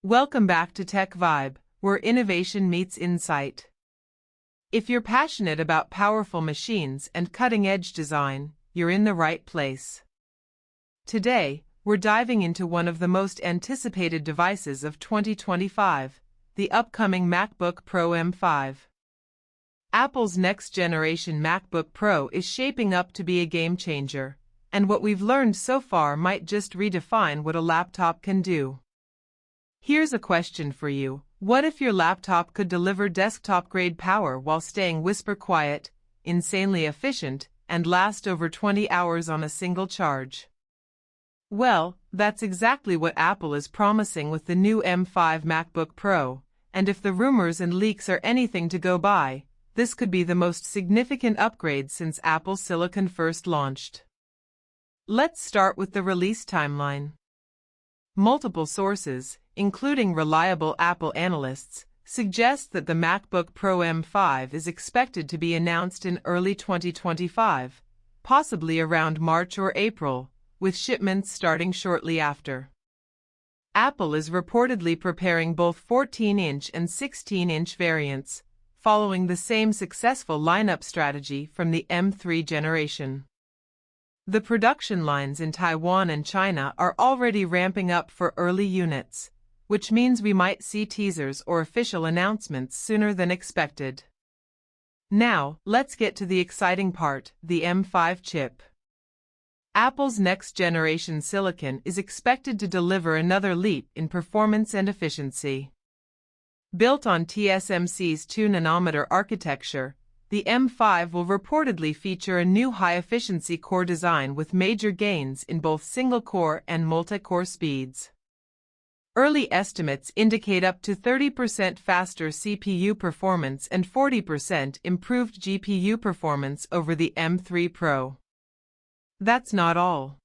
Welcome back to Tech Vibe, where innovation meets insight. If you're passionate about powerful machines and cutting-edge design, you're in the right place. Today, we're diving into one of the most anticipated devices of 2025, the upcoming MacBook Pro M5. Apple's next-generation MacBook Pro is shaping up to be a game-changer, and what we've learned so far might just redefine what a laptop can do. Here's a question for you. What if your laptop could deliver desktop-grade power while staying whisper-quiet, insanely efficient, and last over 20 hours on a single charge? Well, that's exactly what Apple is promising with the new M5 MacBook Pro, and if the rumors and leaks are anything to go by, this could be the most significant upgrade since Apple Silicon first launched. Let's start with the release timeline. Multiple sources, including reliable Apple analysts, suggest that the MacBook Pro M5 is expected to be announced in early 2025, possibly around March or April, with shipments starting shortly after. Apple is reportedly preparing both 14-inch and 16-inch variants, following the same successful lineup strategy from the M3 generation. The production lines in Taiwan and China are already ramping up for early units, which means we might see teasers or official announcements sooner than expected. Now, let's get to the exciting part, the M5 chip. Apple's next-generation silicon is expected to deliver another leap in performance and efficiency. Built on TSMC's 2-nanometer architecture, the M5 will reportedly feature a new high-efficiency core design with major gains in both single-core and multi-core speeds. Early estimates indicate up to 30% faster CPU performance and 40% improved GPU performance over the M3 Pro. That's not all.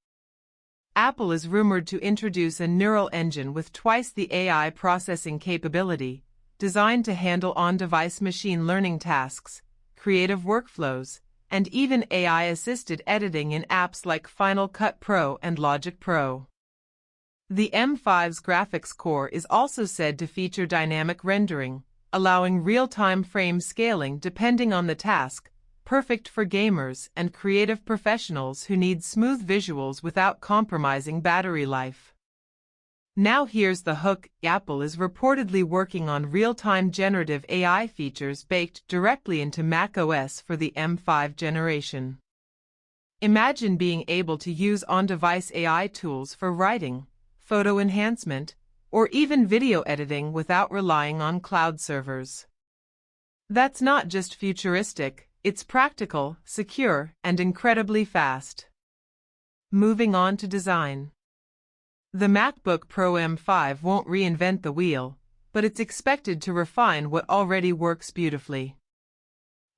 Apple is rumored to introduce a neural engine with twice the AI processing capability, designed to handle on-device machine learning tasks, creative workflows, and even AI-assisted editing in apps like Final Cut Pro and Logic Pro. The M5's graphics core is also said to feature dynamic rendering, allowing real-time frame scaling depending on the task, perfect for gamers and creative professionals who need smooth visuals without compromising battery life. Now here's the hook. Apple is reportedly working on real-time generative AI features baked directly into macOS for the M5 generation. Imagine being able to use on-device AI tools for writing, photo enhancement, or even video editing without relying on cloud servers. That's not just futuristic, it's practical, secure, and incredibly fast. Moving on to design. The MacBook Pro M5 won't reinvent the wheel, but it's expected to refine what already works beautifully.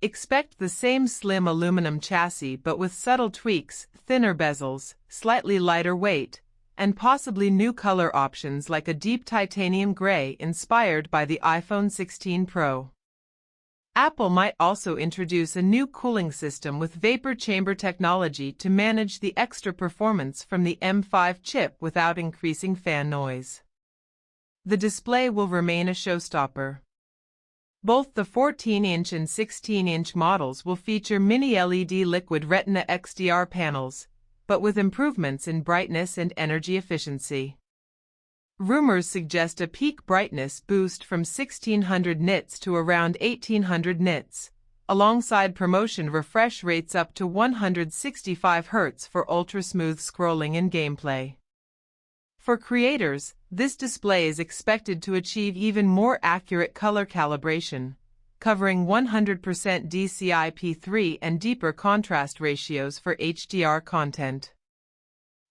Expect the same slim aluminum chassis but with subtle tweaks, thinner bezels, slightly lighter weight, and possibly new color options like a deep titanium gray inspired by the iPhone 16 Pro. Apple might also introduce a new cooling system with vapor chamber technology to manage the extra performance from the M5 chip without increasing fan noise. The display will remain a showstopper. Both the 14-inch and 16-inch models will feature mini LED liquid Retina XDR panels, but with improvements in brightness and energy efficiency. Rumors suggest a peak brightness boost from 1600 nits to around 1800 nits, alongside promotion refresh rates up to 165 Hz for ultra-smooth scrolling and gameplay. For creators, this display is expected to achieve even more accurate color calibration, covering 100% DCI-P3 and deeper contrast ratios for HDR content.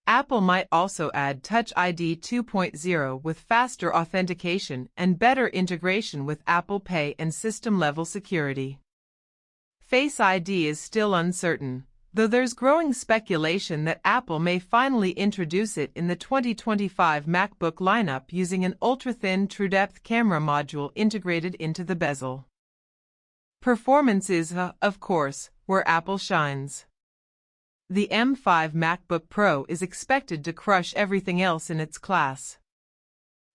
Apple might also add Touch ID 2.0 with faster authentication and better integration with Apple Pay and system-level security. Face ID is still uncertain, though there's growing speculation that Apple may finally introduce it in the 2025 MacBook lineup using an ultra-thin TrueDepth camera module integrated into the bezel. Performance is, of course, where Apple shines. The M5 MacBook Pro is expected to crush everything else in its class.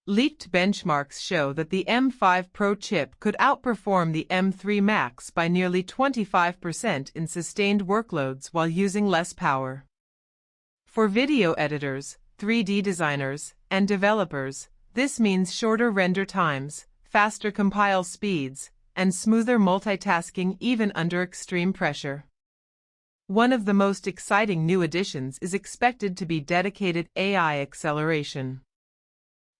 Leaked benchmarks show that the M5 Pro chip could outperform the M3 Max by nearly 25% in sustained workloads while using less power. For video editors, 3D designers, and developers, this means shorter render times, faster compile speeds, and smoother multitasking even under extreme pressure. One of the most exciting new additions is expected to be dedicated AI acceleration.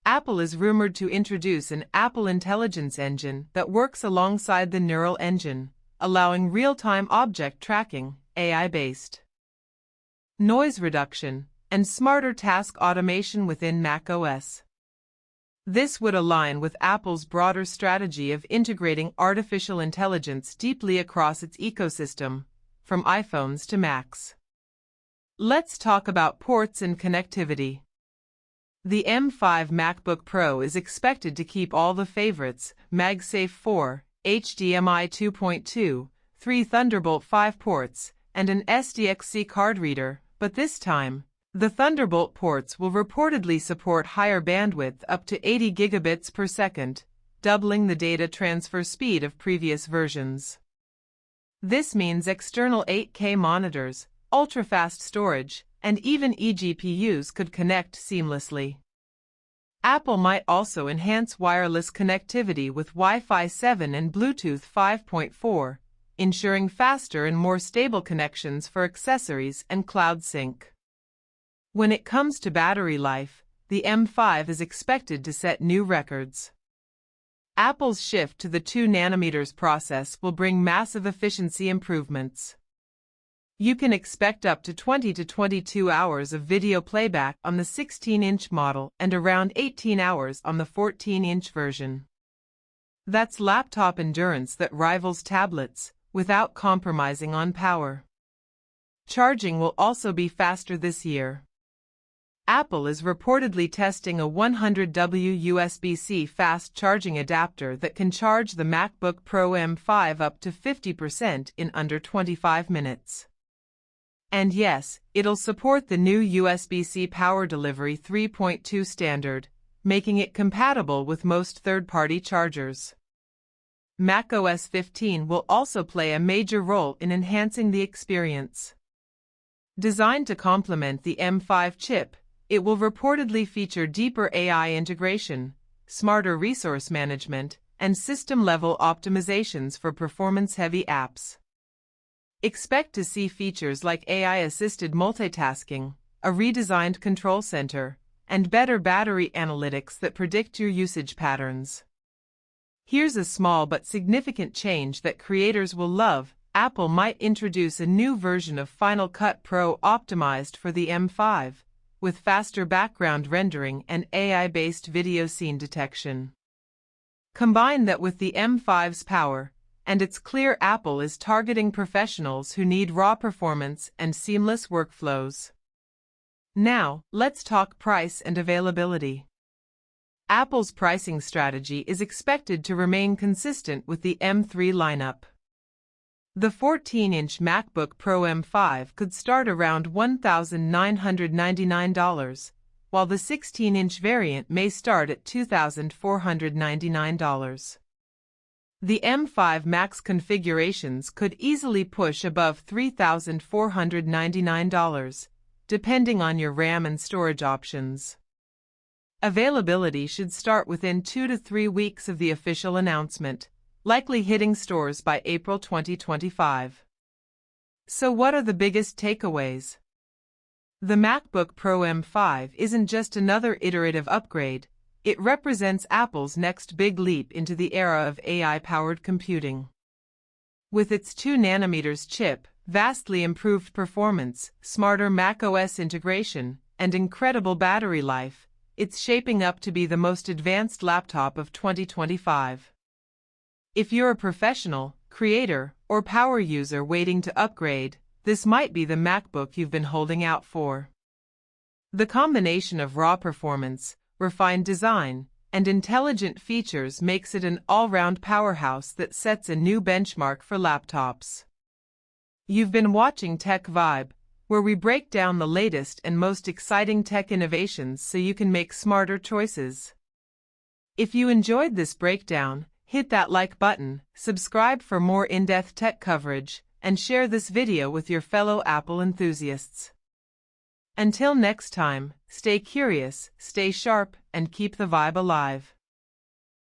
Apple is rumored to introduce an Apple Intelligence Engine that works alongside the Neural Engine, allowing real-time object tracking, AI-based noise reduction, and smarter task automation within macOS. This would align with Apple's broader strategy of integrating artificial intelligence deeply across its ecosystem, from iPhones to Macs. Let's talk about ports and connectivity. The M5 MacBook Pro is expected to keep all the favorites: MagSafe 4, HDMI 2.2, 3 Thunderbolt 5 ports, and an SDXC card reader, but this time, the Thunderbolt ports will reportedly support higher bandwidth up to 80 gigabits per second, doubling the data transfer speed of previous versions. This means external 8K monitors, ultra-fast storage, and even eGPUs could connect seamlessly. Apple might also enhance wireless connectivity with Wi-Fi 7 and Bluetooth 5.4, ensuring faster and more stable connections for accessories and cloud sync. When it comes to battery life, the M5 is expected to set new records. Apple's shift to the 2nm process will bring massive efficiency improvements. You can expect up to 20 to 22 hours of video playback on the 16-inch model and around 18 hours on the 14-inch version. That's laptop endurance that rivals tablets, without compromising on power. Charging will also be faster this year. Apple is reportedly testing a 100W USB-C fast charging adapter that can charge the MacBook Pro M5 up to 50% in under 25 minutes. And yes, it'll support the new USB-C Power Delivery 3.2 standard, making it compatible with most third-party chargers. macOS 15 will also play a major role in enhancing the experience. Designed to complement the M5 chip, it will reportedly feature deeper AI integration, smarter resource management, and system-level optimizations for performance-heavy apps. Expect to see features like AI-assisted multitasking, a redesigned control center, and better battery analytics that predict your usage patterns. Here's a small but significant change that creators will love. Apple might introduce a new version of Final Cut Pro optimized for the M5, with faster background rendering and AI-based video scene detection. Combine that with the M5's power, and it's clear Apple is targeting professionals who need raw performance and seamless workflows. Now, let's talk price and availability. Apple's pricing strategy is expected to remain consistent with the M3 lineup. The 14-inch MacBook Pro M5 could start around $1,999, while the 16-inch variant may start at $2,499. The M5 Max configurations could easily push above $3,499, depending on your RAM and storage options. Availability should start within 2 to 3 weeks of the official announcement, likely hitting stores by April 2025. So what are the biggest takeaways? The MacBook Pro M5 isn't just another iterative upgrade. It represents Apple's next big leap into the era of AI-powered computing. With its 2nm chip, vastly improved performance, smarter macOS integration, and incredible battery life, it's shaping up to be the most advanced laptop of 2025. If you're a professional, creator, or power user waiting to upgrade, this might be the MacBook you've been holding out for. The combination of raw performance, refined design, and intelligent features makes it an all-round powerhouse that sets a new benchmark for laptops. You've been watching Tech Vibe, where we break down the latest and most exciting tech innovations so you can make smarter choices. If you enjoyed this breakdown, hit that like button, subscribe for more in-depth tech coverage, and share this video with your fellow Apple enthusiasts. Until next time, stay curious, stay sharp, and keep the vibe alive.